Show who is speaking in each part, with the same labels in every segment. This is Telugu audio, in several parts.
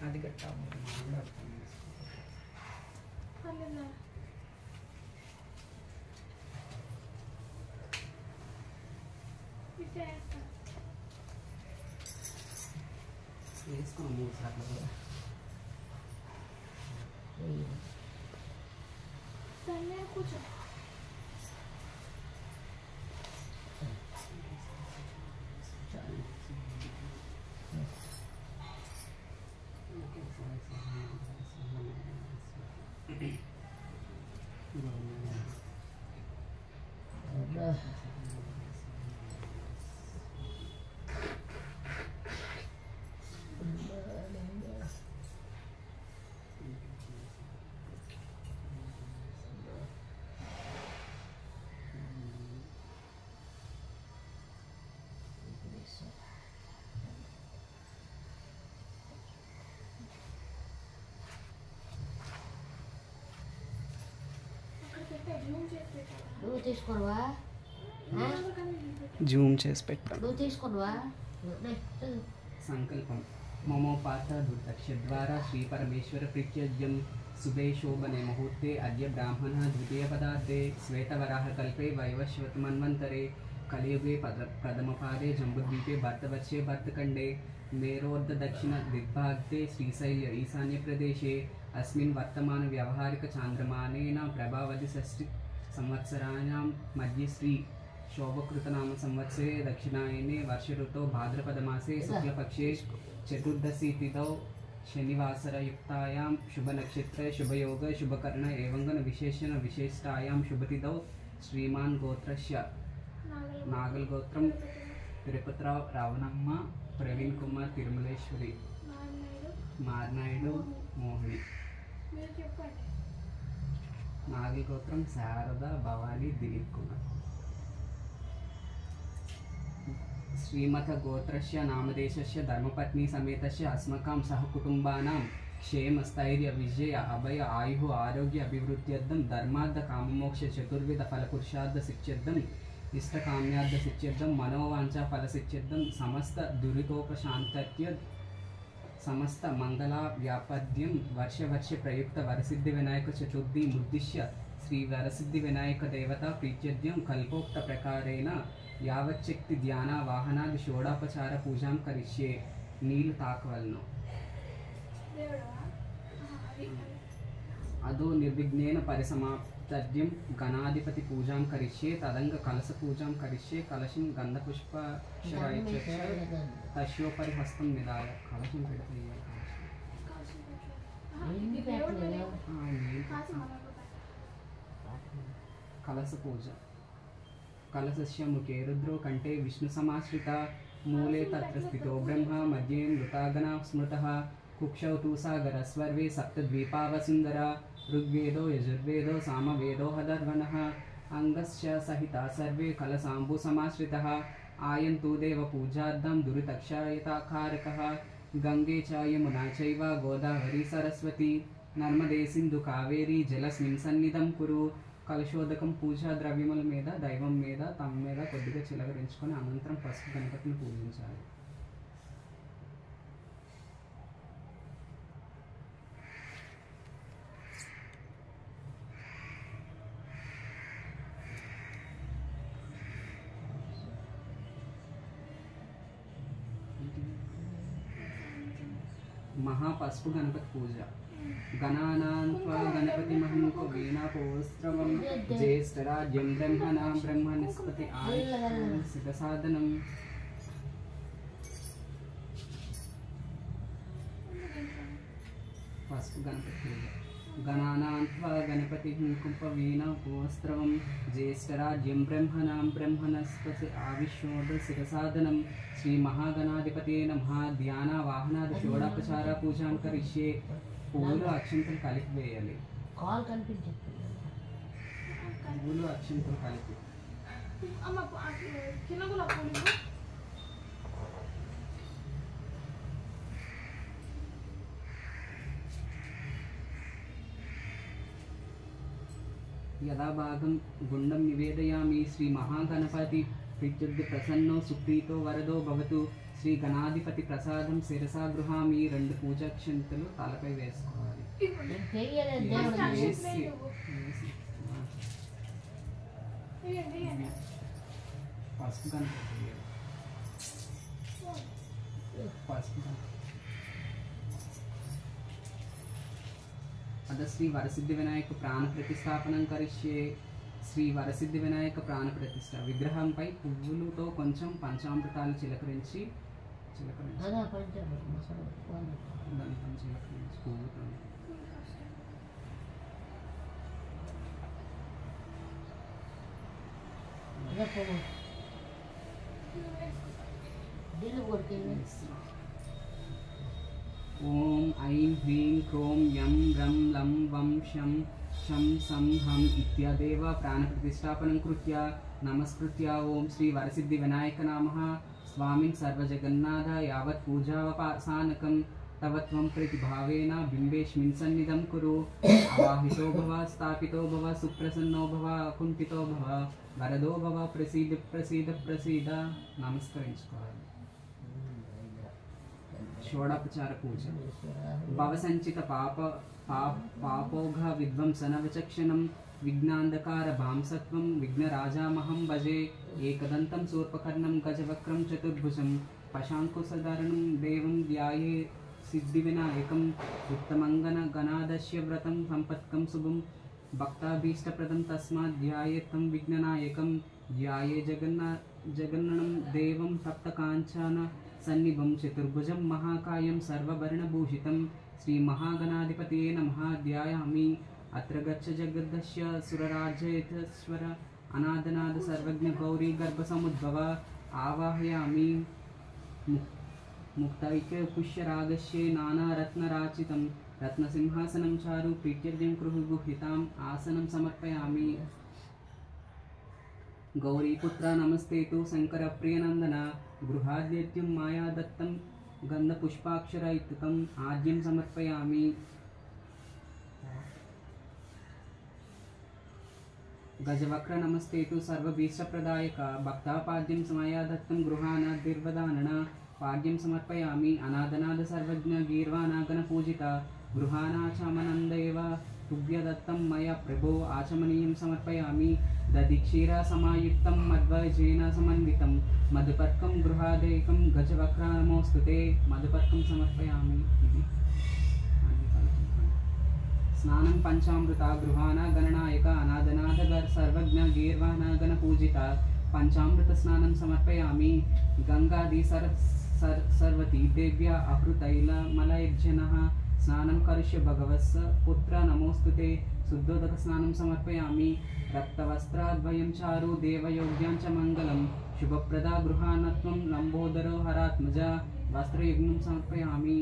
Speaker 1: అది కట్టాము వేసుకున్నాం 3 సార్లు కూడా
Speaker 2: కూర్చో
Speaker 3: నువ్వు తీసుకోవా
Speaker 1: జూమ్ చేసి పెట్టాం
Speaker 3: నువ్వు తీసుకోవా
Speaker 1: సంకల్పం మమోపాత దుర్దక్షద్వారా శ్రీ పరమేశ్వర ప్రీత్యజ్యం శుభే శోభనే ముహూర్తే అద్య బ్రాహ్మణ ద్వితీయ పదార్థే శ్వేతవరాహ కల్పే వైవస్వతమన్వంతరే కలియుగే ప్రథమపాదే జంబుద్వీపే భర్తవచ్చే భర్తఖండే మేరోర్ధ దక్షిణ దిగ్భాగే శ్రీశైల్య ఈశాన్య ప్రదేశే अस्मिन् वर्तमान व्यावहारिक चांद्रमानेन प्रभावति षष्टि संवत्सराणां मध्ये श्री शोभकृतनाम संवत्सरे दक्षिणायने वर्ष ऋतौ भाद्रपदमासे शुक्लपक्षे चतुर्दशी तिथौ शनिवासरयुक्तायां शुभनक्षत्रे शुभयोग शुभकर्ण एवं विशेषण विशेषतायां शुभतिथौ श्रीमान् गोत्रस्य नागल गोत्रं तिरुपतिराव रावणम्म प्रवीण कुमार तिरुमलेश्वरी मारनायुडु मोहिनी नागी गोत्रम शारदा भवानी दिलीप कुमार श्रीमत गोत्रस्य नामदेशस्य धर्मपत्नी समेतस्य अस्मकां सहकुटुम्बानां क्षेम स्थैर्य विजय अभय आयु आरोग्य अभिवृद्ध्यर्थं धर्मार्थ काममोक्ष चतुर्विध फलपुरुषार्थ सिद्ध्यर्थं इष्टकाम्यार्थ सिद्ध्यर्थं मनोवांछा फल सिद्ध्यर्थं समस्त दुरितोपशान्तत्य समस्त मंगला व्यापद्यं वर्ष वर्ष प्रयुक्त वरसिद्धि विनायक चतुर्थी मुद्दिश्य श्री वरसिद्धि विनायक देवता प्रीत्यद्यं कल्पोक्त प्रकारेण यावच्छक्ति ध्यान वाहनादि षोडोपचार पूजां करिष्ये नीलु ताकवल्नु अदो निर्विघ्नेन परिसमाप्तद्यं गणाधिपति पूजां करिष्ये तदंग कलश पूजां करिष्ये कलशं गंधपुष्पाक्षराय तस्योपरि हस्तं निधाय कलशं कलश पूजा कलशस्य मुखे रुद्रो कंठे विष्णु समाश्रिता मूले तत्र स्थितो ब्रह्मा मध्ये मृतागना स्मृतः कुक्षौ तु सागरस्वर्वे सप्तद्वीपावसुन्दरा ऋग्वेदो यजुर्वेदो सामवेदो हदर्वणः अंगस्य सहिता सर्वे कलशाम्बुसमाश्रितः आयन्तु देवपूजार्थं दुरितक्षयताकारकः गंगे च यमुना चैव गोदावरी सरस्वती नर्मदे सिंधु कावेरी जलस्मिन् सन्निधं कुरु కలశోదకం పూజా ద్రవ్యముల మీద దైవం మీద తమ మీద కొద్దిగా చిలకరించుకొని అనంతరం పసుపు గణపతిని పూజించాలి. महापस्पु गणपति पूजा गणानान्त्वा गणपति महंको वीणापोस्त्रवं ज्येष्ठराज्यं ब्रह्मणां ब्रह्मनिस्पति आयुष्यं सिद्धसाधनं पस्पु गणपति पूजा गणानान्त्वा गणपति महंको वीणापोस्त्रवं ज्येष्ठराज्यं ब्रह्मणां ब्रह्मनिस्पति आयुष्यं सिद्धसाधनं श्री महागणाधिपते नमः ध्यान वाहनादि षोडोपचार पूजां करिष्ये పూలు అక్షంతలు కలిపి వేయాలి.
Speaker 3: కాల్ కనిపించదు
Speaker 1: పూలు అక్షంతలు కలిపి యథాభాగం గుండం నివేదయామి. శ్రీ మహాగణపతి ప్రీత్యర్థి ప్రసన్నో సుప్రీతో వరదో భవతు. శ్రీ గణాధిపతి ప్రసాదం శిరసా గృహామి 2 పూజాక్షంతలు తలపై వేసుకోవాలి.
Speaker 3: నేను చెయ్యలేదు దేవుడు
Speaker 1: వేసి పసుపు కనుక పసుపు అద శ్రీ వరసిద్ధి వినాయక ప్రాణ ప్రతిష్టాపనం కరిష్యే. శ్రీ వరసిద్ధి వినాయక ప్రాణ ప్రతిష్ట విగ్రహంపై పువ్వులతో కొంచెం పంచామృతాలు చిలకరించి
Speaker 3: అదా పంచాడు
Speaker 1: దానిపై చిలకరించి పువ్వుతో
Speaker 3: అదే పువ్వు దిల్లు కొడుతుంది.
Speaker 1: ఓం ఐం హ్రీం క్రోం యం రం లం వం శం శం సం హం ఇత్యాదేవ ప్రాణప్రతిష్టాపనం కృత్య నమస్కృత్య ఓం శ్రీ వరసిద్ధి వినాయక నామః స్వామిన్ సర్వజగన్నాథ యావత్ పూజావపాసానకం తవ త్వం ప్రతిభావేన బింబేష్మిన్ సన్నిధం కురు. అవాహితో భవ స్థాపితో భవ సుప్రసన్నో భవ అకుంఠితో భవ వరదో భవ ప్రసీద ప్రసీద ప్రసీద. నమస్కరించుకోవాలి. షోడోపచార పూజ భవసంచిత పాపోఘ విధ్వంసన విచక్షణం విఘ్నాంధకార భాంసత్వం విఘ్నరాజామహం భజే. ఏకదంతం శూర్పకర్ణం గజవక్రం చతుర్భుజం పశాంకుశధరణం దేవం ధ్యాయే సిద్ధి వినాయకం ఉత్తమంగన గణాదశ్య వ్రతం సంపత్కం శుభం భక్తాభీష్టప్రదం తస్మాత్ ధ్యాయేత్తం విఘ్ననాయకం. ధ్యాయే జగన్ననం దేవం తప్తకాంచన సన్నిభం చతుర్భుజం మహాకాయం సర్వవర్ణభూషితం. శ్రీ మహాగణాధిపతయే నమః. ధ్యాయామి అత్ర గచ్చ జగద్దస్య సురరాజ్యేశ్వర అనాథనాథ సర్వజ్ఞ గౌరీ గర్భసముద్భవ. ఆవాహయామి ముక్తైక్య పుష్యరాగస్యే నానారత్నరాచితం రత్నసింహాసనం చారు ప్రీత్యర్థం కృహు గుహితాం ఆసనం సమర్పయామి. గౌరీపుత్ర నమస్తేతు శంకర ప్రియనందన గృహాద్యత్యం మాయా దత్తం గంధపుష్పాక్షరయుక్తం ఆద్యం సమర్పయామి. గజవక్ర నమస్తేతు సర్వభీష్టప్రదాయక భక్తాపాద్యం మాయా దత్తం గృహానాద్భిర్వదానన పాద్యం సమర్పయామి. అనాథనాథ సర్వజ్ఞ గీర్వాణాగణ పూజిత గృహానాచమనందేవ తుభ్యదత్తం మయ ప్రభో ఆచమనీయం సమర్పయామి. దధిక్షీర సమాయుక్తం మధ్వజేన సమన్వితం మధుపర్కం గృహాదేకం గజవక్ర నమోస్తుతే. మధుపర్కం సమర్పయామి. స్నానం పంచామృత గృహాన గణనాయక అనాథనాథ సర్వజ్ఞ గీర్వాణాగణ పూజిత పంచామృత స్నానం సమర్పయామి. గంగాది సర్వతీర్థేభ్య అహృతైల మలయజ్జనః స్నానం కరిష్య భగవత్స పుత్ర నమోస్తుతే. శుద్ధోదక స్నానం సమర్పయామి. రక్తవస్త్రాద్వయం చారు దేవయోగ్యాం చ మంగళం శుభప్రదా గృహానత్వం లంబోదరో హరాత్మజ వస్త్రయుగ్నం సమర్పయామి.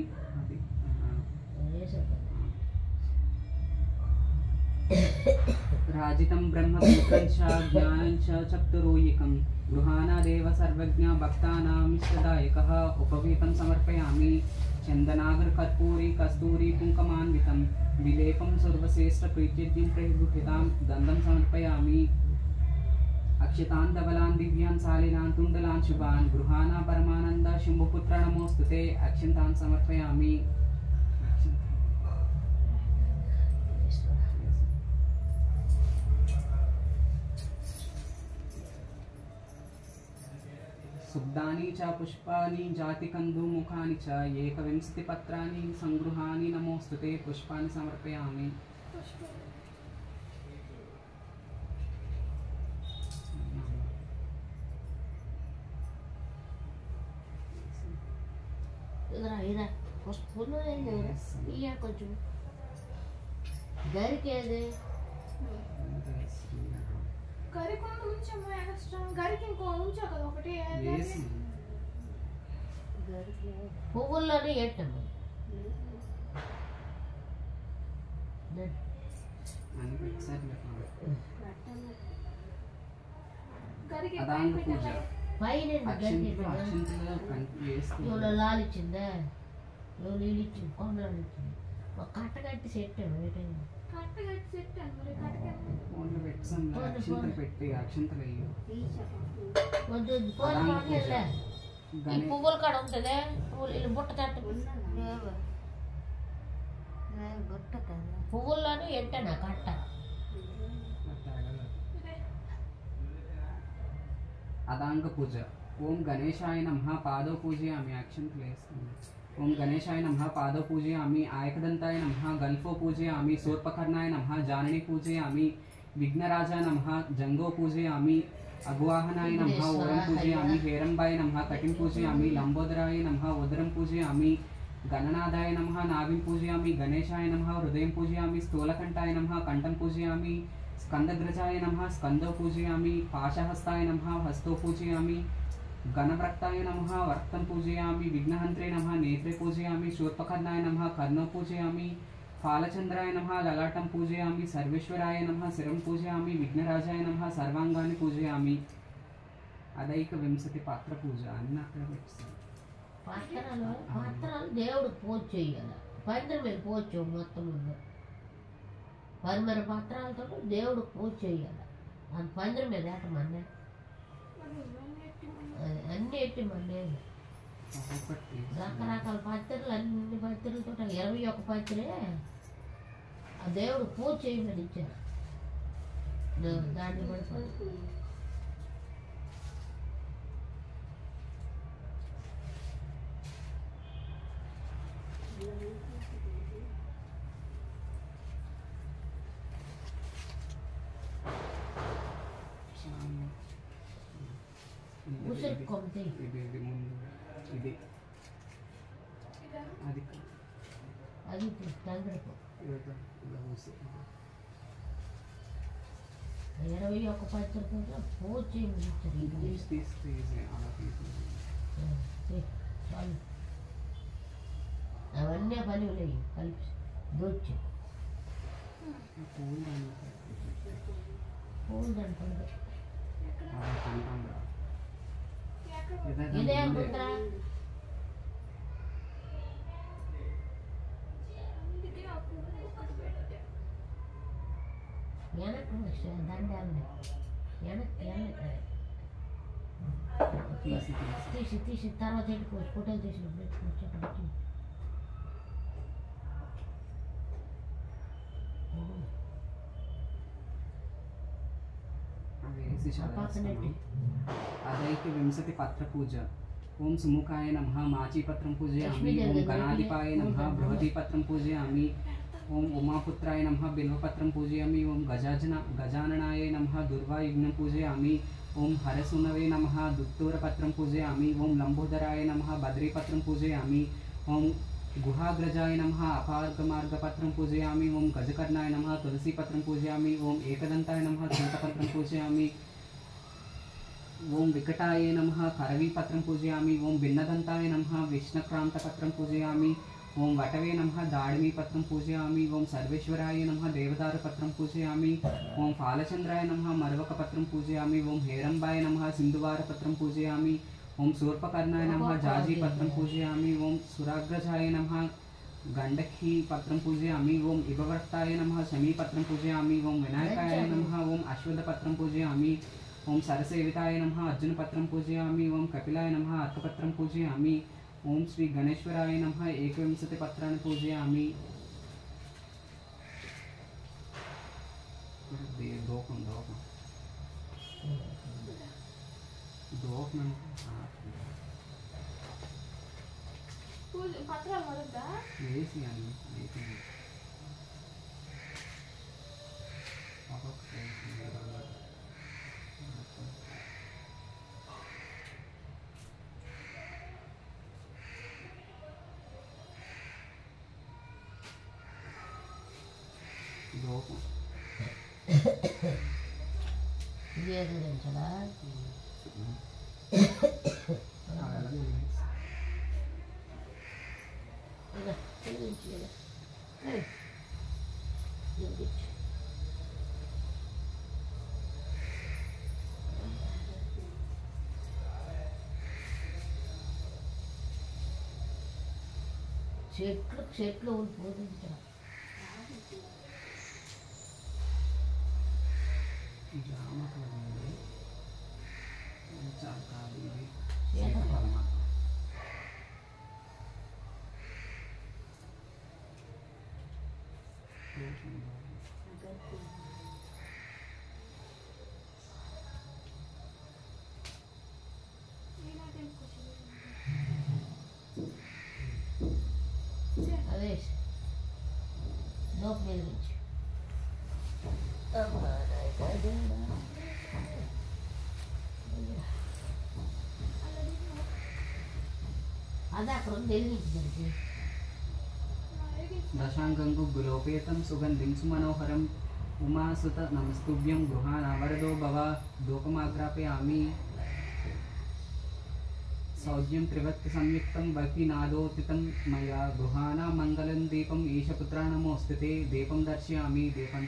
Speaker 1: రాజితం బ్రహ్మపుత్రం చ జ్ఞానం చ చతురోయికం గృహానాదేవ సర్వజ్ఞ భక్తానామిష్టదాయకః ఉపవీతం సమర్పయామి. చందనాగర కర్పూరి కస్తూరి కుంకుమాన్వితం విలేపం సర్వశ్రేష్ఠ ప్రీత్యర్థం ప్రగృహితాం గంధం సమర్పయామి. అక్షతాన్ ధవలాన్ దివ్యాన్ సాలిలాన్ తుండలాన్ శుభాన్ గృహానా పరమానంద శంభుపుత్ర నమోస్తుతే. అక్షంతాన్ సమర్పయామి. శుద్ధాని చ పుష్పాని జాతికందుముఖాని చ ఏకవింశతి పత్రాని సంగృహాని నమోస్తుతే. పుష్పాన్ని సమర్పయామి.
Speaker 3: ఇదా పుష్పంలో ఇయ్య కొంచెం గరికేది
Speaker 2: గరికి ఉంచమ్మా ఎక్స్ట్రా గరికి ఇంకో ఉంచా కదా ఒకటి
Speaker 3: గరికి పువ్వుల్లోనే ఎట్టము
Speaker 2: గరికి
Speaker 3: పైన ఇవ్వలో లాలిచ్చిందా ఇవ్వ నీళ్ళు ఇచ్చింది కొండలో ఇచ్చింది ఒక కట్ట కట్టి సెట్ ఏటైంది
Speaker 1: పెట్టి అక్షంతలు
Speaker 3: వద్దు ఫోన్ ఈ
Speaker 1: గణే
Speaker 3: పువ్వుల కాడ ఉంటుంది పువ్వులు ఇలా బుట్ట తట్టు పువ్వుల్లోనే ఎంటనా కట్ట
Speaker 1: అదాంగ పూజ. ఓం గణేశాయ నమః పాదో పూజయామి. Action place. ఓం గణేశాయ నమః పాదో పూజయామి. ఆయకదంతాయ నమః గల్ఫో పూజయామి. శూర్పకర్ణాయ నమః జానని పూజయామి. విఘ్నరాజాయ నమః జంగో పూజయామి. అగ్వాహనాయ నమః ఓరం పూజయామి. హేరంబాయ నమః కటిం పూజయామి. లంబోదరాయ నమః ఉదరం పూజయామి. గణనాథాయ నమః నాభిం పూజయామి. గణేశాయ నమః హృదయం పూజయామి. స్థూలకంఠాయ నమః కంఠం పూజయామి. స్కందగ్రజాయ నమః స్కందో పూజయామి. పాశహస్తాయ నమః హస్తో పూజయామి. గణవ్రక్తాయ నమః వర్తం పూజయామి. విఘ్నహంత్రే నమః నేత్రే పూజయామి. శూర్పకర్ణాయ నమః కర్ణో పూజయామి. ఫాలచంద్రాయ నమః లలాటం పూజయామి. సర్వేశ్వరాయ నమః శిరం పూజయామి. విఘ్నరాజాయ నమః సర్వాంగాన్ని పూజయామి. అదైక వింశతి పాత్ర పూజ అన్ని అక్కడ పెట్టారు.
Speaker 3: పాత్రలు దేవుడు పూజ చేయాలి. పందిరి మీద పూజ చేయాలి. మొత్తం ఉంది 10 పాత్రలతో దేవుడు పూజ చేయాలి. అది పందిరి మీద ఏటమన్నా అన్నీ ఎట్టి మన్నే రకరకాల పత్రికలు అన్ని పత్రికలతో 21 పత్రే ఆ దేవుడు పూజ చేయమని ఇచ్చారు. దాన్ని పడిపోయి ఉసిరి కొమ్మిది
Speaker 1: ఇది ముందు ఇది అది
Speaker 3: అది తండ్రికి 21 పత్రికలతో పూజ చేయమని ఇచ్చారు. చాలు అవన్నీ పని ఉన్నాయి కలిపి దొచ్చి పూలు దాంట్లో ఇదే అనుకుంటా వెనక్కి దండాలి వెనక్కి తీసి తర్వాత పెట్టుకోవచ్చు. ఫోటోలు తీసినప్పుడు పెట్టుకోవచ్చు.
Speaker 1: అదైక వింశతి పత్ర పూజ. ఓం సుముఖాయ నమః మాచీపత్రం పూజయామి. ఓం గణాధిపాయ నమః బృహదీపత్రం పూజయామి. ఓం ఉమాపుత్రాయ నమః బిల్వపత్రం పూజయామి. ఓం గజాననాయ నమః దుర్వాయుగ్నం పూజయామి. ఓం హరసునవే నమః దుత్తూరపత్రం పూజయామి. ఓం లంబోదరాయ నమః బద్రీపత్రం పూజయామి. ఓం గుహాగ్రజాయ నమః అపార్గమార్గపత్రం పూజయామి. ఓం గజకర్ణాయ నమః తులసీపత్రం పూజయామి. ఓం ఏకదంతాయ నమః చింతపత్రం పూజయామి. ఓం వికటాయ నమః కరవీపత్రం పూజయామి. ఓం భిన్నదంతాయ నమః విష్ణుక్రాంతపత్రం పూజయామి. ఓం వటవే నమః దాడిమీపత్రం పూజయామి. ఓం సర్వేశ్వరాయ నమః దేవదారుపత్రం పూజయామి. ఓం ఫాలచంద్రాయ నమః మరవకపత్రం పూజయామి. ఓం హేరంబాయ నమః సింధువారపత్రం పూజయామి. ఓం శూర్పకర్ణాయ నమః జాజీపత్రం పూజయామి. ఓం సురాగ్రజాయ నమః గండకీ పత్రం పూజయామి. ఓం ఇభవక్తాయ నమః శమీపత్రం పూజయామి. ఓం వినాయకాయ నమః ఓం అశ్వత్థపత్రం పూజయామి. ఓం సరసేవితాయ నమః అర్జునపత్రం పూజయామి. ఓం కపిలాయ నమః అర్కపత్రం పూజయామి. ఓం శ్రీ గణేశ్వరాయ నమః ఏకవింశతి పత్రాన్ని పూజయామి. దోపం
Speaker 2: పత్రాలు మొదలుదా
Speaker 1: వేసి అని దోపం
Speaker 3: వివేకరించడా చెట్లు పూజించడం
Speaker 1: జామకాయ చాలా కాదు ఇది
Speaker 3: సీతాఫలం. అదే లోపు మీద నుంచి అమ్మా నాయనా దేవుడా. అది అక్కడ ఉంది వెలిగించడానికి.
Speaker 1: దశాంగం గుగ్గులోపేతం సుగంధిం సుమనోహరం ఉమాసుత నమస్తుభ్యం గృహానవరదో భవ దూపమాగ్రాపయామి సౌజ్యం త్రివక్తి సంయుక్తం భక్తినాదోతితం మయా గృహానా మంగళం దీపం ఈశపుత్రా నమోస్తుతే దీపం దర్శయామి దీపం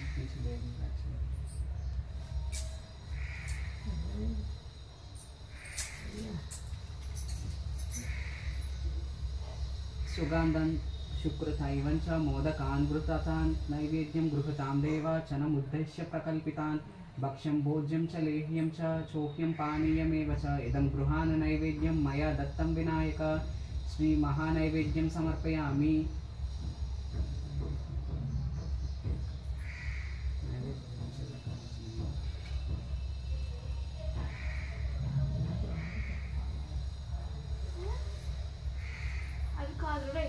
Speaker 1: సుగంధం శుక్రతైవం చ మోదకాన్ వృతతాన్ నైవేద్యం గృహతాం దేవా చనముద్దేశ్య ప్రకల్పితాన్ భక్ష్యం భోజ్యం చ లేహ్యం చ చోహ్యం పానీయమేవ చ ఇదం గృహాన్ నైవేద్యం మయా దత్తం వినాయక శ్రీ మహానైవేద్యం సమర్పయామి.
Speaker 2: అది కాదు రే.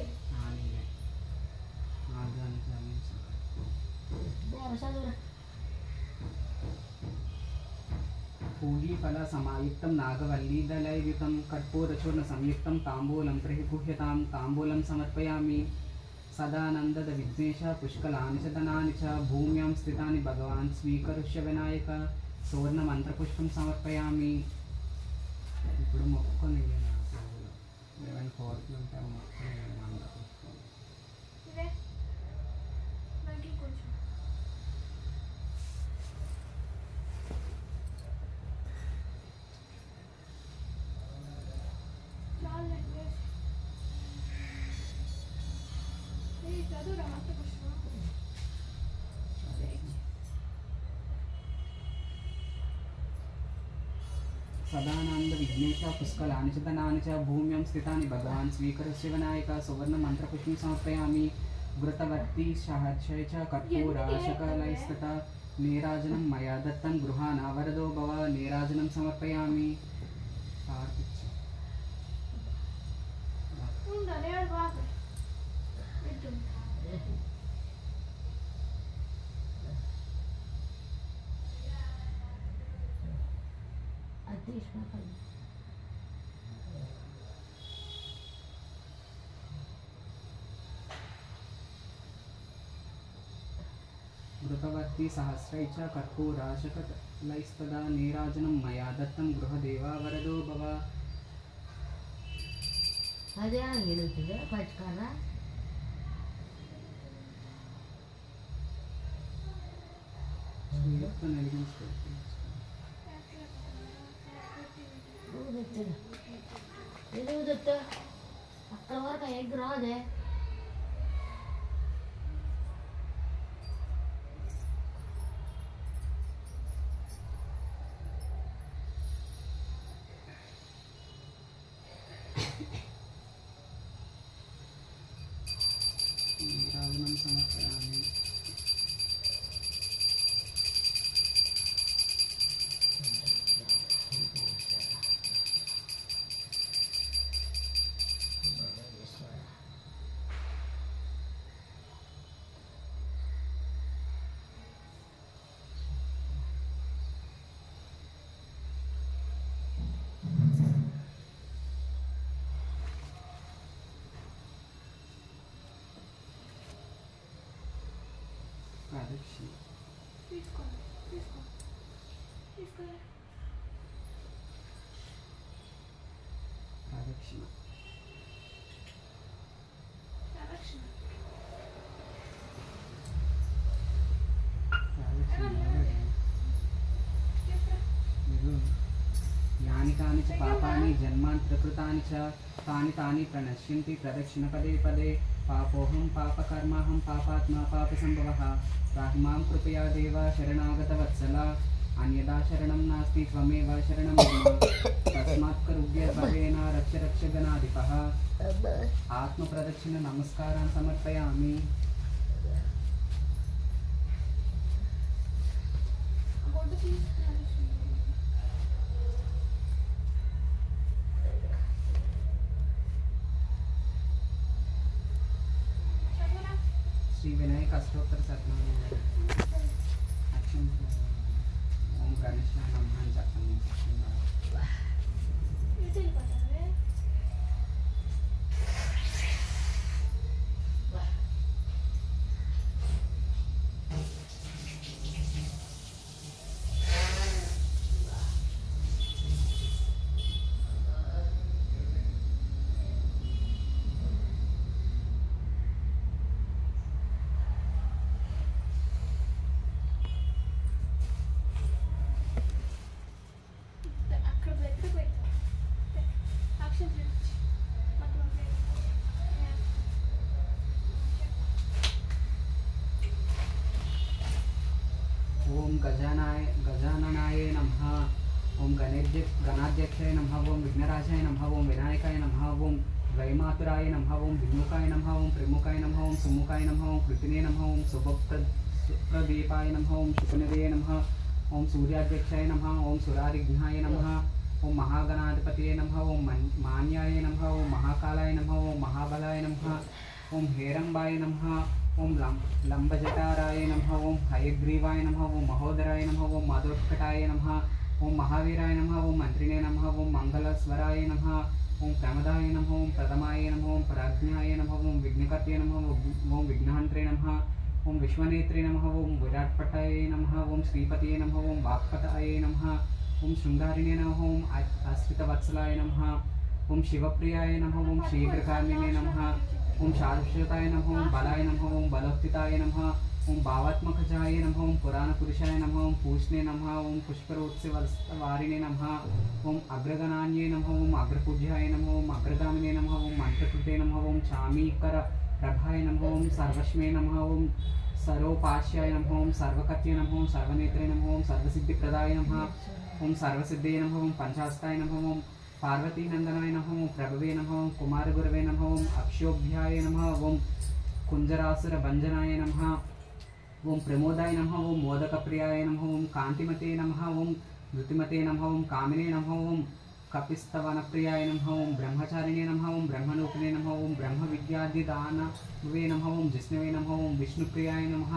Speaker 1: పూగీఫల సమాయుక్తం నాగవల్లీదళయుతం కర్పూరచూర్ణ సంయుక్తం తాంబూలం ప్రహిగుహ్యతాం తాంబూలం సమర్పయామి. సదానందద విఘ్నేశ పుష్కలాని చ ధనాని చ భూమ్యాం స్థితాని భగవాన్ స్వీకరుష్య వినాయక సువర్ణ మంత్రపుష్పం సమర్పయామి. ఇప్పుడు మొక్కుని ఏమైనా కోరికలు ఉంటే మొక్కుని మంత్రపుష్పం
Speaker 2: ఇదే నాకు కొంచెం చాలు చదువురా మత పుష్పం.
Speaker 1: సదానంద విఘ్నేశ పుష్కలాని చ ధనాని చ భూమ్యాం స్థితాని భగవాన్ స్వీకరస్య వినాయక సువర్ణ మంత్రపుష్పం సమర్పయామి. వృతవర్తి సహర్షయ చ కర్పూరాశకలైస్తత నీరాజనం మయా దత్తం గృహాన వరదో భవ నీరాజనం సమర్పయామి.
Speaker 2: ఉండాలి ఏడు బాగా పెట్టు.
Speaker 3: అది తీసుకుంటాను.
Speaker 1: వృతవర్తి సహస్రై చ కర్పూరాశకలైస్తదా నీరాజనం మయా దత్తం గృహదేవా వరదో భవ.
Speaker 3: అదే వెలుగుతుంది పచ్చికాడ. వెలుగుతుంది అక్కడ వరకు ఎగ్ రాదే.
Speaker 1: నీరాజనం సమర్పయామి. ప్రదక్షిణ
Speaker 2: తీసుకో తీసుకో తీసుకో.
Speaker 1: ప్రదక్షిణ
Speaker 2: ప్రదక్షిణ
Speaker 1: యాని కాని చ పాపాని జన్మాన్ ప్రకృతాని చ తాని తాని ప్రణశ్యంతి ప్రదక్షిణ పదే పదే. పాపోహం పాపకర్మాహం పాపాత్మా పాపసంభవః రాహిమాం కృపయా దేవ శరణాగతవత్సల అన్యదా శరణం నాస్తి త్వమేవ శరణం మమ తస్మాత్ కరుణ్యభవేన రక్ష రక్ష గణాధిపః. ఆత్మప్రదక్షిణ నమస్కారాన్ సమర్పయామి. శ్రీ వినాయక అష్టోత్తర శతనామం అక్షం ఓం గణేశాయ నమః అని చెప్పండి.
Speaker 2: అక్కడ దగ్గర పెట్టు. అక్షం చూపించు. మొత్తం
Speaker 1: ఓం గజాననాయ నమః. ఓం గణాధ్యక్షాయ నమః. ఓం విఘ్నరాజాయ నమః. ఓం వినాయకాయ నమః. ఓం ద్వైమాతురాయ నమః. ఓం విముఖాయ నమః. ఓం ప్రముఖాయ నమః. ఓం సుముఖాయ నమః. ఓం కృతినే నమః. ఓం శుభప్రదీపాయ నమః. ఓం శుభనిధే నమః. ఓం సూర్యాధ్యక్షాయ నమః. ఓం సురారిఘ్నాయ నమః. ఓం మహాగణాధిపతయే నమః. ఓం మాన్యాయ నమః. ఓం మహాకాలాయ నమః. ఓం మహాబలాయ నమః. ఓం హేరంబాయ నమః. ఓం లంబజటారాయ నమః. ఓం హయగ్రీవాయ నమః. ఓం మహోదరాయ నమః. ఓం మధోత్కటాయ నమః. ఓం మహావీరాయ నమః. ఓం మంత్రినే నమః. ఓం మంగళస్వరాయ నమః. ఓం ప్రమదాయ నమః. ఓం ప్రథమాయ నమః. ఓం ప్రాజ్ఞాయ నమః. ఓం విఘ్నకర్తే నమః. ఓం విఘ్నహంత్రే నమః. ఓం విశ్వనేత్రే నమః. ఓం విరాట్పటాయ నమః. ఓం శ్రీపతయే నమః. ఓం వాక్పటాయ నమః. ఓం శృంగారిణే నమః. ఓం ఆశ్రితవత్సలాయ నమః. ఓం శివప్రియాయ నమః. ఓం శీఘ్రకామినే నమః. ఓం శాశ్వతాయ నమః. ఓం బలాయ నమః. ఓం బలోత్థితాయ నమః. ఓం భావాత్మకజాయ నమః. ఓం పురాణపురుషాయ నమః. ఓం పూష్ణే నమః. ఓం పుష్కరోత్సవారిణే నమః. ఓం అగ్రగణాన్యే నమః. ఓం అగ్రపూజ్యాయ నమః. ఓం అగ్రగామినే నమః. ఓం మంత్రకృతే నమః. ఓం చామీకర ప్రభాయ నమః. ఓం సర్వశ్మే నమః. ఓం సర్వోపాస్యాయ నమః. ఓం సర్వకత్య నమః. ఓం సర్వనేత్రే నమః. ఓం సర్వసిద్ధిప్రదాయ నమః. ఓం సర్వసిద్ధే నమః. ఓం పంచాస్తాయ నమః. ఓం పార్వతీనందనాయ నమః. ఓం ప్రభవే నమః. ఓం కుమారగురవే నమః. ఓం అక్షోభ్యాయ నమః. ఓం కుంజరాసుర భంజనాయ నమః. ఓం ప్రమోదాయ నమః. ఓం మోదకప్రియాయ నమః. ఓం కాంతిమతే నమః. ఓం మృతిమతే నమః. ఓం కామినే నమః. ఓం కపిస్తవనప్రియాయ నమః. ఓం బ్రహ్మచారిణే నమః. ఓం బ్రహ్మనూపినే నమః. ఓం బ్రహ్మ విద్యాధిదానవే నమః. ఓం జిష్ణవే నమః. ఓం విష్ణుప్రియాయ నమః.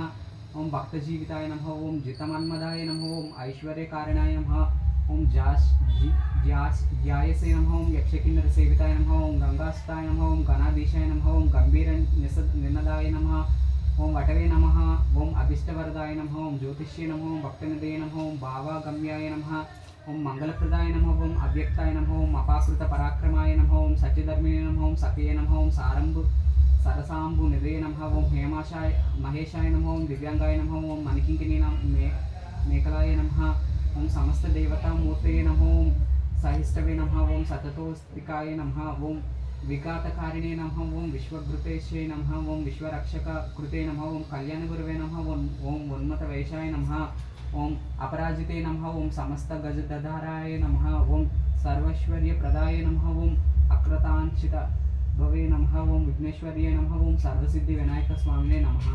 Speaker 1: ఓం భక్తజీవితాయ నమః. ఓం జితమన్మదాయ నమః. ఓం ఐశ్వర్యకారణాయ నమః. ఓం జ్యాయసే నమః. ఓం యక్షకిన్నర సేవితాయ నమః. ఓం గంగాస్తాయ నమః. ఓం గణాధీశాయ నమః. ఓం గంభీర నినదాయ నమః. ఓం వటవే నమః. ఓం అభిష్టవరదాయ నమః. ఓం జ్యోతిష్యే నమః. ఓం భక్తనిధే నమః. ఓం భావాగమ్యాయ నమః. ఓం మంగళప్రదాయ నమః. ఓం అవ్యక్తాయ నమః. ఓం అపాకృత పరాక్రమాయ నమః. ఓం సత్యధర్మిణే నమః. ఓం సఖే నమః. ఓం సరసాంబు నిధే నమః. ఓం మహేశాయ నమః. ఓం దివ్యాంగాయ నమః. ఓం మణికింకిని మేకలాయ నమః. ఓం సమస్త దేవతామూర్తయే నమః. ఓం సహిష్టవే నమః. ఓం సతతోస్తికాయ నమః. ఓం విఘాతకారిణే నమః. ఓం విశ్వభృతేశ్వే నమః. ఓం విశ్వరక్షక కృతే నమః. ఓం కళ్యాణ గురువే నమః. ఓం ఉన్మత వైశాయ నమః. ఓం అపరాజితే నమః. ఓం సమస్త గజధారాయ నమః. ఓం సర్వైశ్వర్యప్రదాయ నమః. ఓం అక్రతాంచిత భవే నమః. ఓం విఘ్నేశ్వర్యే నమః. ఓం సర్వసిద్ధి వినాయక స్వామినే నమః.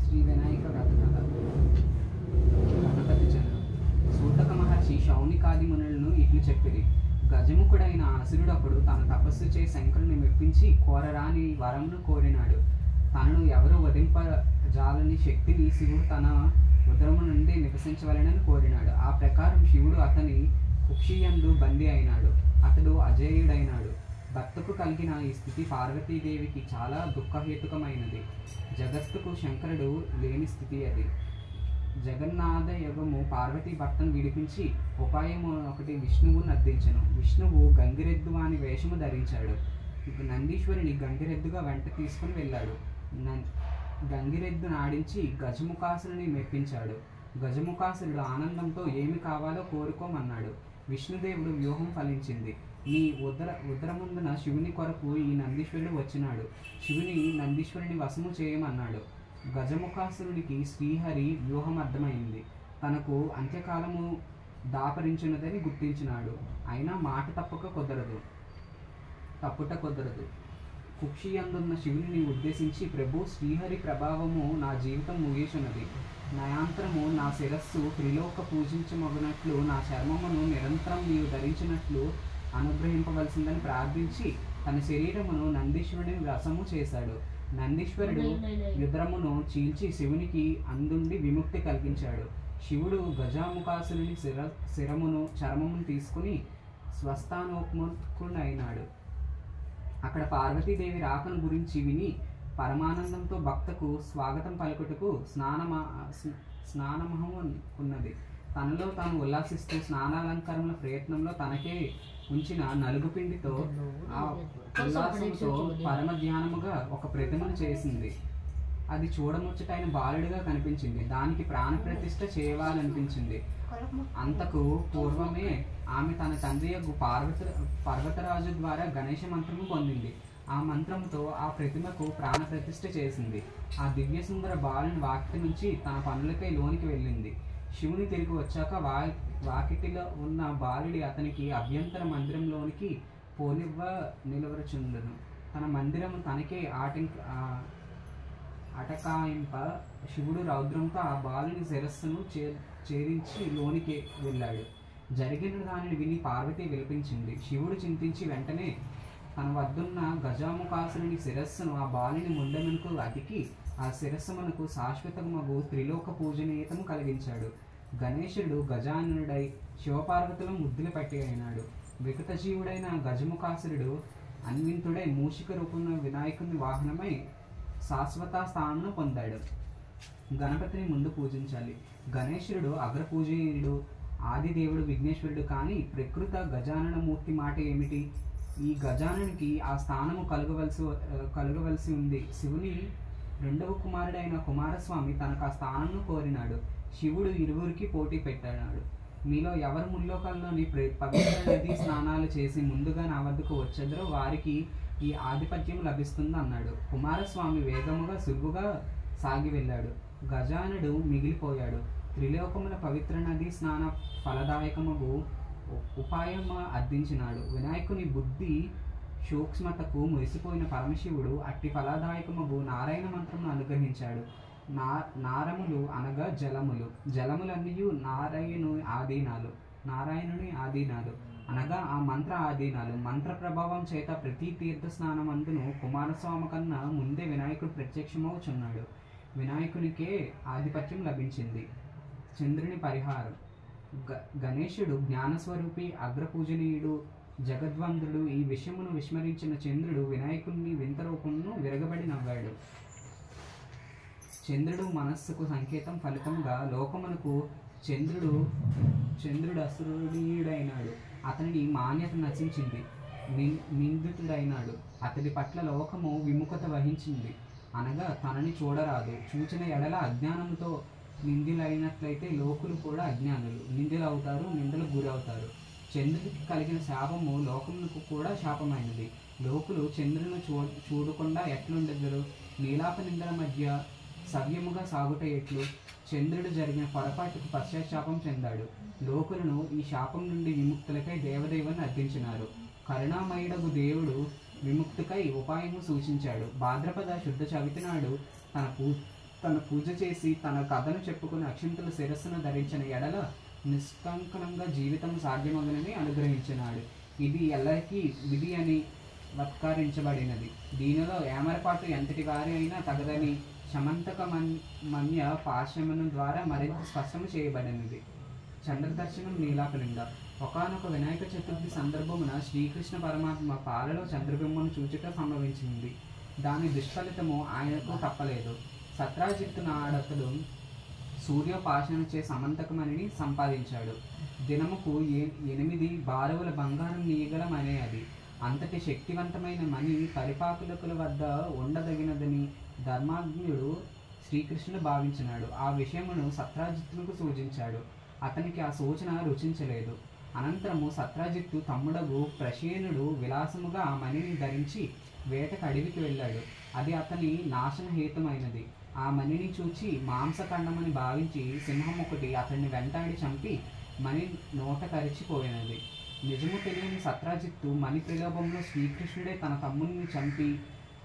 Speaker 1: శ్రీ వినాయక వ్రతకథ. గణపతి జన సూతక మహర్షి శౌనికాది మునులను ఇట్లు చెప్పిరి. గజముఖుడైన అసురుడప్పుడు తన తపస్సు చే శంకరుని మెప్పించి కోరరాని వరమును కోరినాడు. తనను ఎవరు వధింపజాలని శక్తిని శివుడు తన ఉదరము నుండి నివసించవలెనని కోరినాడు. ఆ ప్రకారం శివుడు అతని కుక్షియందు బందీ అయినాడు. అతడు అజేయుడైనాడు. భర్తకు కలిగిన ఈ స్థితి పార్వతీదేవికి చాలా దుఃఖహేతుకమైనది. జగత్తుకు శంకరుడు లేని స్థితి అది. జగన్నాథ యుగము పార్వతీ భర్తను విడిపించి ఉపాయము ఒకటి విష్ణువు నర్దించెను. విష్ణువు గంగిరెద్దు వాని వేషము ధరించాడు. నందీశ్వరుని గంగిరెద్దుగా వెంట తీసుకుని వెళ్ళాడు. గంగిరెద్దు నాడించి గజముఖాసురుని మెప్పించాడు. గజముఖాసురుడు ఆనందంతో ఏమి కావాలో కోరుకోమన్నాడు. విష్ణుదేవుడు వ్యూహం ఫలించింది. నీ ఉదరముందున శివుని కొరకు ఈ నందీశ్వరుడు వచ్చినాడు. శివుని నందీశ్వరుని వశము చేయమన్నాడు. గజముఖాసురునికి శ్రీహరి వ్యూహం అర్థమైంది. తనకు అంత్యకాలము దాపరించినదని గుర్తించినాడు. అయినా మాట తప్పుట కుదరదు. కుక్షి అందున్న శివుని ఉద్దేశించి, ప్రభు, శ్రీహరి ప్రభావము నా జీవితం ముగియుచున్నది. నయాంతరము నా శిరస్సు త్రిలోక పూజించమగునట్లు, నా చర్మమును నిరంతరం నీవు ధరించినట్లు అనుగ్రహింపవలసిందని ప్రార్థించి తన శరీరమును నందీశ్వరుని రసము చేశాడు. నందీశ్వరుడు యుద్రమును చీల్చి శివునికి అందుండి విముక్తి కలిగించాడు. శివుడు గజాముఖాసురుని శిరమును చర్మమును తీసుకుని స్వస్థానోన్ముఖుడైనాడు. అక్కడ పార్వతీదేవి రాకను గురించి విని పరమానందంతో భక్తకు స్వాగతం పలుకుటకు స్నానమహము ఉన్నది. తనలో తాను ఉల్లాసిస్తూ స్నానాలంకరముల ప్రయత్నంలో తనకే ఉంచిన నలుగుపిండితో ఆ ఉల్లాసంతో పరమ ధ్యానముగా ఒక ప్రతిమను చేసింది. అది చూడముచ్చటైన బాలుడిగా కనిపించింది. దానికి ప్రాణప్రతిష్ఠ చేయవాలనిపించింది. అంతకు పూర్వమే ఆమె తన తండ్రి పర్వతరాజు ద్వారా గణేశ మంత్రము పొందింది. ఆ మంత్రముతో ఆ ప్రతిమకు ప్రాణప్రతిష్ఠ చేసింది. ఆ దివ్య సుందర బాలుని వాకిటి నుంచి తన పనులకై లోనికి వెళ్ళింది. శివుని తిరిగి వచ్చాక వాకిటిలో ఉన్న బాలుడి అతనికి అభ్యంతర మందిరంలోనికి నిలవరచుండును. తన మందిరము తనకే అటకాయింప శివుడు రౌద్రంతో ఆ బాలుని శిరస్సును ఛేదించి లోనికి వెళ్ళాడు. జరిగిన దానిని విని పార్వతి విలపించింది. శివుడు చింతించి వెంటనే తన వద్దున్న గజాముఖాసురుని శిరస్సును ఆ బాలుని ముండెమునకు అతికి ఆ శిరస్సుమనకు శాశ్వతమగు త్రిలోక పూజనీయతము కలిగించాడు. గణేశుడు గజానుడై శివపార్వతుల ముద్దులు పట్టి అయినాడు. వికట జీవుడైన గజముఖాసురుడు అన్వింతుడై మూషిక రూపంలో వినాయకుని వాహనమై శాశ్వత స్థానమును పొందాడు. గణపతిని ముందు పూజించాలి. గణేశుడు అగ్రపూజనీయుడు, ఆదిదేవుడు విఘ్నేశ్వరుడు. కానీ ప్రకృత గజానన మూర్తి మాట ఏమిటి? ఈ గజానునికి ఆ స్థానము కలుగవలసి ఉంది. శివుని రెండవ కుమారుడైన కుమారస్వామి తనకు ఆ స్థానమును కోరినాడు. శివుడు ఇరువురికి పోటీ పెట్టాడు. మీలో ఎవరు ముల్లోకాల్లోని పవిత్ర నది స్నానాలు చేసి ముందుగా నా వద్దకు వచ్చేదరో వారికి ఈ ఆధిపత్యం లభిస్తుంది అన్నాడు. కుమారస్వామి వేగముగా సులువుగా సాగి వెళ్ళాడు. గజానుడు మిగిలిపోయాడు. త్రిలోకముల పవిత్ర నది స్నాన ఫలదాయకముగు ఉపాయం అర్థించినాడు. వినాయకుని బుద్ధి సూక్ష్మతకు మురిసిపోయిన పరమశివుడు అట్టి ఫలదాయకముగు నారాయణ మంత్రమును అనుగ్రహించాడు. నారములు అనగా జలములన్నీయు నారాయణుని ఆధీనాలు అనగా ఆ మంత్ర ఆధీనాలు. మంత్ర ప్రభావం చేత ప్రతి తీర్థ స్నానమందును కుమారస్వామి కన్నా ముందే వినాయకుడు ప్రత్యక్షమవుచున్నాడు. వినాయకునికే ఆధిపత్యం లభించింది. చంద్రుని పరిహారం. గణేశుడు జ్ఞానస్వరూపి, అగ్రపూజనీయుడు, జగద్వంతుడు. ఈ విషయమును విస్మరించిన చంద్రుడు వినాయకుని వింత రూపమును విరగబడి నవ్వాడు. చంద్రుడు మనస్సుకు సంకేతం. ఫలితంగా లోకమునకు చంద్రుడు అసురుడైనాడు. అతని మాన్యత నశించింది. నిందితుడైనాడు. అతడి పట్ల లోకము విముఖత వహించింది. అనగా తనని చూడరాదు. చూచిన ఎడల అజ్ఞానంతో నిందిలైనట్లయితే లోకులు కూడా అజ్ఞానులు నిందిలవుతారు, నిందలకు గురవుతారు. చంద్రుడికి కలిగిన శాపము లోకమునకు కూడా శాపమైనది. లోకులు చంద్రుని చూడకుండా ఎట్లుండెదరు? నీలాప నిందల మధ్య సవ్యముగా సాగుట ఎట్లు? చంద్రుడు జరిగిన పొరపాటుకు పశ్చాత్తాపం చెందాడు. లోకులను ఈ శాపం నుండి విముక్తులకై దేవదేవుని అర్థించినారు. కరుణామయుడగు దేవుడు విముక్తికై ఉపాయము సూచించాడు. భాద్రపద శుద్ధ చవితి నాడు తన పూజ చేసి తన కథను చెప్పుకుని అక్షింతల శిరస్సును ధరించిన ఎడల నిష్కంకణంగా జీవితం సాధ్యమగునని అనుగ్రహించినాడు. ఇది ఎల్లరికీ విధి అని వత్కరించబడినది. దీనిలో ఏమరపాటు ఎంతటి వారి అయినా తగదని శమంతక మన్య పాశ్రమం ద్వారా మరింత స్పష్టము చేయబడినది. చంద్రదర్శనం నీలాపలింగ. ఒకానొక వినాయక చతుర్థి సందర్భమున శ్రీకృష్ణ పరమాత్మ పాలలో చంద్రబింబను చూచుట సంభవించింది. దాని దుష్ఫలితము ఆయనకు తప్పలేదు. సత్రాజిత్తు నాడతడు సూర్యోపాసనచే సమంతకమణిని సంపాదించాడు. దినముకు 8 బారువుల బంగారం నీయగలమనే అది. అంతటి శక్తివంతమైన మణి పరిపాకులకుల వద్ద ఉండదగినదని ధర్మాజ్ఞుడు శ్రీకృష్ణుడు భావించినాడు. ఆ విషయమును సత్రాజిత్తులకు సూచించాడు. అతనికి ఆ సూచన రుచించలేదు. అనంతరము సత్రాజిత్తు తమ్ముడగు ప్రసేనుడు విలాసముగా ఆ మణిని ధరించి వేటకు అడవికి వెళ్ళాడు. అది అతని నాశనహేతుమైనది. ఆ మణిని చూచి మాంసఖండమని భావించి సింహం ఒకటి అతన్ని వెంటాడి చంపి మణి నోట కరిచిపోయినది. నిజము తెలియని సత్రాజిత్తు మణి ప్రలోభంలో శ్రీకృష్ణుడే తన తమ్ముడిని చంపి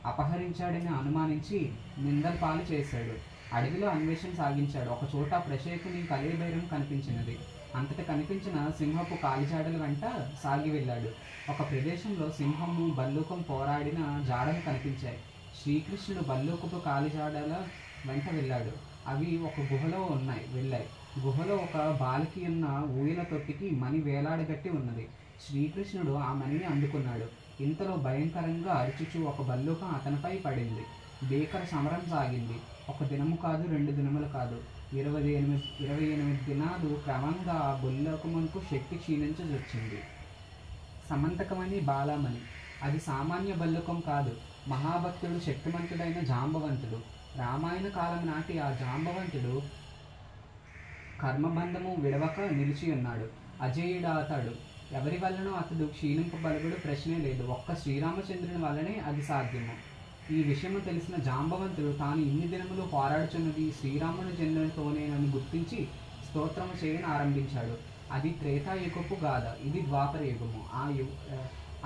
Speaker 1: అపహరించాడని అనుమానించి నిందల పాలు చేశాడు. అడవిలో అన్వేషణ సాగించాడు. ఒక చోట ప్రశేకుని కలేబైరం కనిపించినది. అంతట కనిపించిన సింహపు కాలిజాడల వెంట సాగి వెళ్ళాడు. ఒక ప్రదేశంలో సింహము భల్లూకం పోరాడిన జాడలు కనిపించాయి. శ్రీకృష్ణుడు భల్లూకపు కాలిజాడల వెంట వెళ్ళాడు. అవి ఒక గుహలో వెళ్ళాయి. గుహలో ఒక బాలికి ఉన్న ఊయల తొట్టికి మణి వేలాడగట్టి ఉన్నది. శ్రీకృష్ణుడు ఆ మణిని అందుకున్నాడు. ఇంతలో భయంకరంగా అరుచుచు ఒక భల్లూకం అతనిపై పడింది. భీకర సమరం సాగింది. ఒక దినము కాదు, 2 దినములు కాదు, 28 దినాలు క్రమంగా ఆ భల్లూకమునకు శక్తి క్షీణించొచ్చింది. సమంతకమని బాలమణి. అది సామాన్య భల్లూకం కాదు, మహాభక్తుడు శక్తిమంతుడైన జాంబవంతుడు. రామాయణ కాలం నాటి ఆ జాంబవంతుడు కర్మబంధము విడవక నిలిచి ఉన్నాడు. అజేయుడు అతడు. ఎవరి వల్లనో అతడు క్షీణింపబలగడు ప్రశ్నే లేదు. ఒక్క శ్రీరామచంద్రుని వల్లనే అది సాధ్యము. ఈ విషయము తెలిసిన జాంబవంతుడు తాను ఇన్ని దినములు పోరాడుచున్నది శ్రీరాముని జన్మతోనేనని గుర్తించి స్తోత్రము చేయని ఆరంభించాడు. అది త్రేతాయుగపు గాథ, ఇది ద్వాపర యుగము.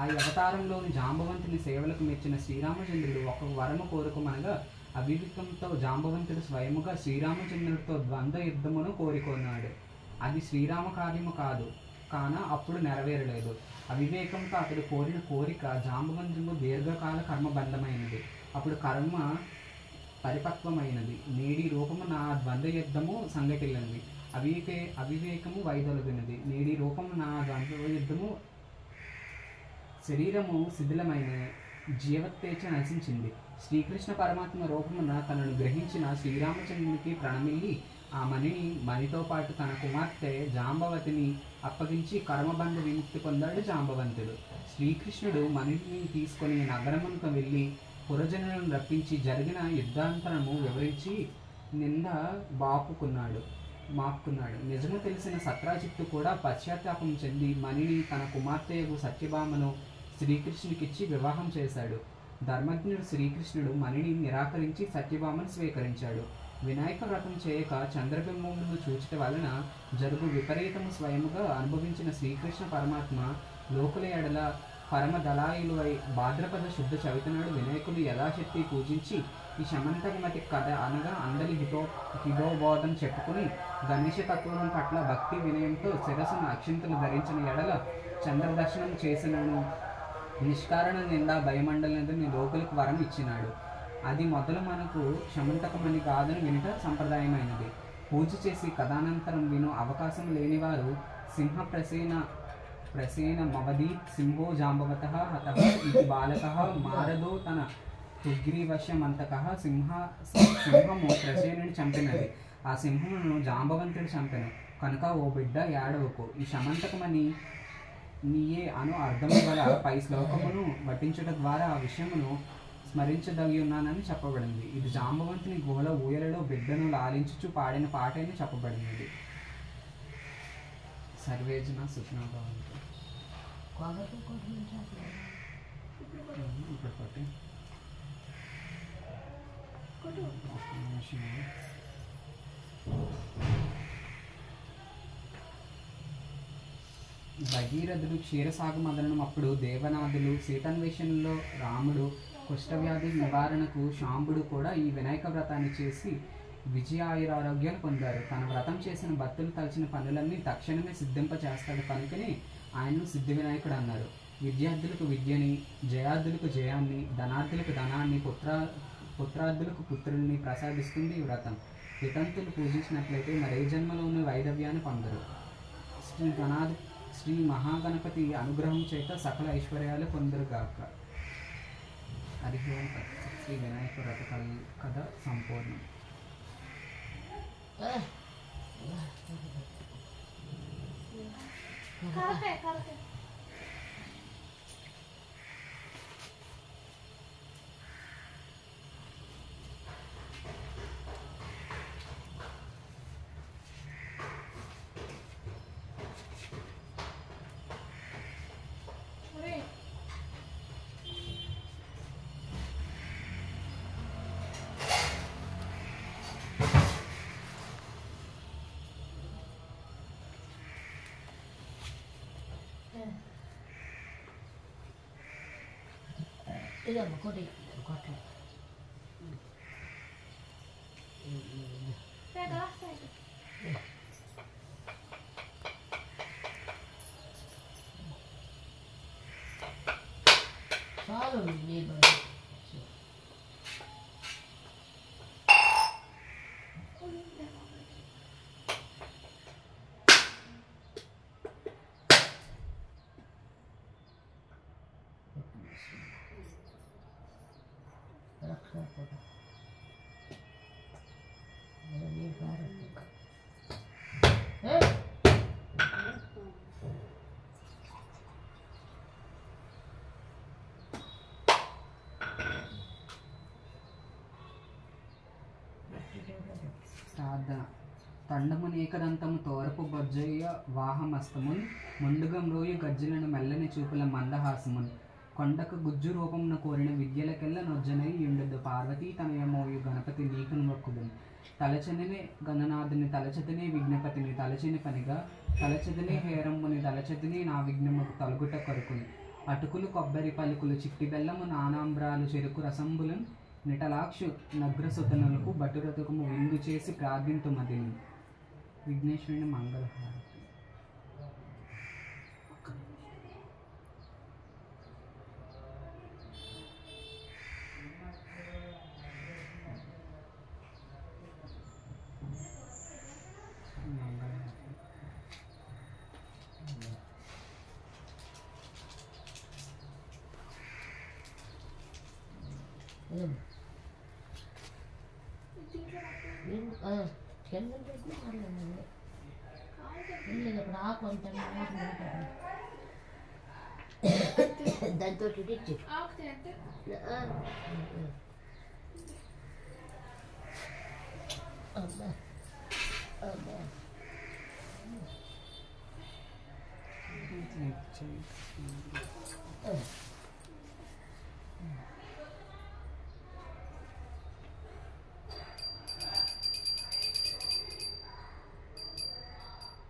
Speaker 1: ఆ అవతారంలోని జాంబవంతుని సేవలకు మెచ్చిన శ్రీరామచంద్రుడు ఒక వరము కోరుకోమనగా అవివేకంతో జాంబవంతుడు స్వయముగా శ్రీరామచంద్రుడితో ద్వంద్వ యుద్ధమును కోరుకున్నాడు. అది శ్రీరామ కార్యము కాదు, కాన అప్పుడు నెరవేరలేదు. అవివేకంతో అతడు కోరిన కోరిక జాంబవంతుడు దీర్ఘకాల కర్మబంధమైనది. అప్పుడు కర్మ పరిపక్వమైనది. నేడి రూపము నా ద్వంద్వ యుద్ధము సంఘటిల్లినది. అవివేకము వైదొలగినది. నేడి రూపము నా ద్వంద్వ యుద్ధము శరీరము శిథిలమైన జీవత్తేచ నశించింది. శ్రీకృష్ణ పరమాత్మ రూపమున తనను గ్రహించిన శ్రీరామచంద్రునికి ప్రణమిల్లి ఆ మణితో పాటు తన కుమార్తె జాంబవతిని అప్పగించి కర్మబంధ విముక్తి పొందాడు జాంబవంతుడు. శ్రీకృష్ణుడు మణిని తీసుకొని నగరమునకు వెళ్ళి పురజనులను రప్పించి జరిగిన యుద్ధాంతరము వివరించి నింద మాపుకున్నాడు. నిజము తెలిసిన సత్రాజిత్తు కూడా పశ్చాత్తాపం చెంది మణిని తన కుమార్తెయగు సత్యభామను శ్రీకృష్ణునికిచ్చి వివాహం చేశాడు. ధర్మజ్ఞుడు శ్రీకృష్ణుడు మణిని నిరాకరించి సత్యభామను స్వీకరించాడు. వినాయక వ్రతం చేయక చంద్రబింబమును చూచట వలన జరుగు విపరీతము స్వయముగా అనుభవించిన శ్రీకృష్ణ పరమాత్మ లోకుల ఎడల పరమ దళాయులువై భాద్రపద శుద్ధ చవితనాడు వినాయకుడు యథాశక్తి పూజించి ఈ శమంతకమతి కథ అనగా అందరి హితోబోధం చెప్పుకుని గణేష తత్వం పట్ల భక్తి వినయంతో శిరస్సును అక్షింతలు ధరించిన ఎడల చంద్రదర్శనం చేసినను నిష్కారణ నిందా భయమండలని లోకులకు వరం ఇచ్చినాడు. అది మొదలు మనకు శమంతకమని కాదని వినుట సంప్రదాయమైనది. పూజ చేసి కథానంతరం విను అవకాశం లేనివారు సింహ ప్రసేన మవదీత్ సింహో జాంబవతః హతః ఇది బాలకః మారదో తన సుగ్రీవశమంతకః సింహము ప్రసేనుని చంపినది. ఆ సింహమును జాంబవంతుడు చంపెను కనుక ఓ బిడ్డ ఏడవకు, ఈ శమంతకమని నీయే అను అర్థము గల పై శ్లోకమును పఠించుట ద్వారా ఆ విషయమును స్మరించదగి ఉన్నానని చెప్పబడింది. ఇది జాంబవంతుని గుహలో ఊయలలో బిడ్డను లాలించుచు పాడిన పాట అని చెప్పబడినది. సర్వేజన సుఖనా భవంతు. ఇప్పుడు కొట్టి భగీరథుడు క్షీరసాగ మదనం అప్పుడు దేవనాథులు, సీతాన్వేషణలో రాముడు, కుష్ఠవ్యాధి నివారణకు శాంబుడు కూడా ఈ వినాయక వ్రతాన్ని చేసి విజయాయురారోగ్యాలు పొందారు. తన వ్రతం చేసిన భక్తులు తలచిన పనులన్నీ తక్షణమే సిద్ధింపచేస్తాడు కనుకనే ఆయనను సిద్ధి వినాయకుడు అన్నారు. విద్యార్థులకు విద్యని, జయార్థులకు జయాన్ని, ధనార్థులకు ధనాన్ని, పుత్రార్థులకు పుత్రుల్ని ప్రసాదిస్తుంది ఈ వ్రతం. వితంతులు పూజించినట్లయితే మరే జన్మలోని వైదవ్యాన్ని పొందరు. శ్రీ మహాగణపతి అనుగ్రహం చేత సకల ఐశ్వర్యాలు పొందరుగాక. హరి ఓం తత్సత్. శ్రీ వినాయక వ్రత కథ సంపూర్ణం.
Speaker 2: కరెక్టే.
Speaker 3: ఇదమ్మా కొద్దిగా కొట్ల
Speaker 2: Pega lá, pega.
Speaker 3: చాలు నీళ్ళు రక్షణ నీళ్ళు కారండి
Speaker 1: ప్రార్థన తండముని ఏకదంతము తోరపు బొజ్జయ్య వాహమస్తమున్ ముందుగా మ్రోయు గజ్జలను మెల్లని చూపుల మందహాసమున్ కొండకు గుజ్జు రూపమున కోరిన విద్యలకెల్ల నొజ్జనై యుండదు పార్వతీ తనయమోయు గణపతి నీకును మొక్కుదును తలచనినే గణనాథుని తలచతినే విఘ్నపతిని తలచిని పనిగా తలచతినే హేరమ్ముని తలచతినే నా విఘ్నముకు తలుగుట కొరుకుని అటుకులు కొబ్బరి పలుకులు చిట్టి బెల్లము నానాంబ్రాలు చెరుకు రసంబులను నిటలాక్షు నగ్రసుతనులకు బటురతుకము విందు చేసి ప్రార్థింతుమదిని విఘ్నేశ్వరుని మంగళహారతి
Speaker 3: కింద పెట్టి మాట్లాడండి ఇల్లు ఇక్కడ ఆకు అంత దాంతో ఇచ్చి
Speaker 2: Akte ente.
Speaker 3: అబ్బా అబ్బా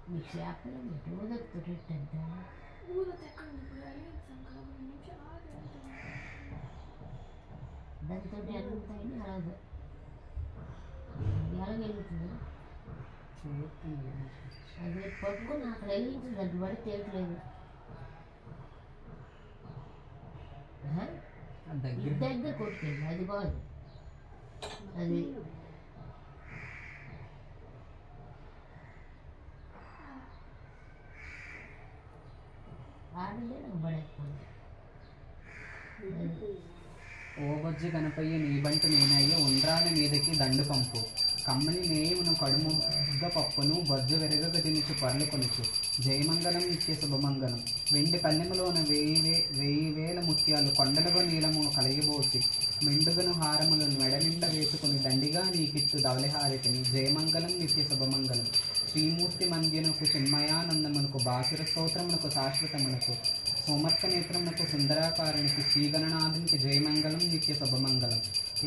Speaker 3: మీకు చేపలు మీరు ఊదొక్కుతుంటే
Speaker 2: Ura tekkende buraya insan kavrulmuş ağrıyor.
Speaker 3: దాంతో ఎంత అయినా రాదు ఎలాగెలుగుతుంది అది పట్టుకుని అక్కడ వెలిగించింది అది పడి తేయట్లేదు దగ్గర కొట్టుకెళ్ళి అది కాదు అది ఆడలే నాకు పడేస్తుంది
Speaker 1: ఓ బొజ్జ గణపయ్య నీ బంటు నేనయ్య ఉండ్రాల మీదకి దండు పంపు కమ్మని నేయును కడుముగ్గ పప్పును బొజ్జ వెరగగ తినుచు పర్లు కొనుచు జయమంగళం నిత్య శుభమంగళం వెండి పల్లెములోన వెయ్యి వేల ముత్యాలు కొండలుగా నీలము కలయబోసి మెండుగను హారములను మెడనిండ వేసుకుని దండిగా నీకిత్తు ధవళహారితిని జయమంగళం నిత్య శుభమంగళం శ్రీమూర్తి మంద్యనకు చిన్మయానందమునకు బాసుర స్తోత్రమునకు శాశ్వతమునకు సోమర్క నేత్రమునకు సుందరాకారునికి శ్రీగణనాథునికి జయమంగళం నిత్య శుభమంగళం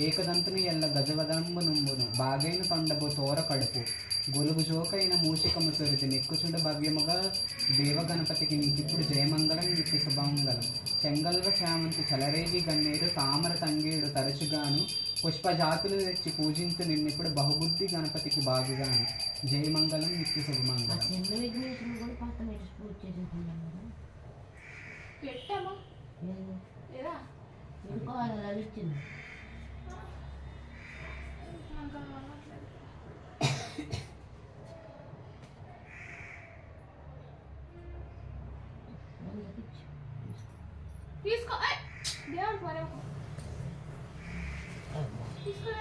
Speaker 1: ఏకదంతుని ఎల్ల గజవదంబు నుంబును బాగైన పండబు తోర కడుపు గొలుగు జోకైన మూషికము తొరిది నెక్కుచుండ భవ్యముగా దేవగణపతికి నీకిప్పుడు జయమంగళం నిత్య శుభమంగళం చెంగల్వ చామంతి చలరేగి గన్నేరు తామర తంగేడు తరచుగాను పుష్పజాతులు తెచ్చి పూజించు నిన్నిప్పుడు బహుబుద్ధి గణపతికి బాగుగాను జయమంగళం నిత్య శుభమంగళం
Speaker 3: చిన్న విఘ్నేశ్వరుని కూడా పక్కన పెట్టి పూజ చేసేస్తున్నాను
Speaker 2: పెట్టామా లేదా
Speaker 3: ఇంకోవాలి అది ఇచ్చింది
Speaker 2: నాకు అవ్వట్లేదు. తీసుకో దేవుడు పరే తీసుకో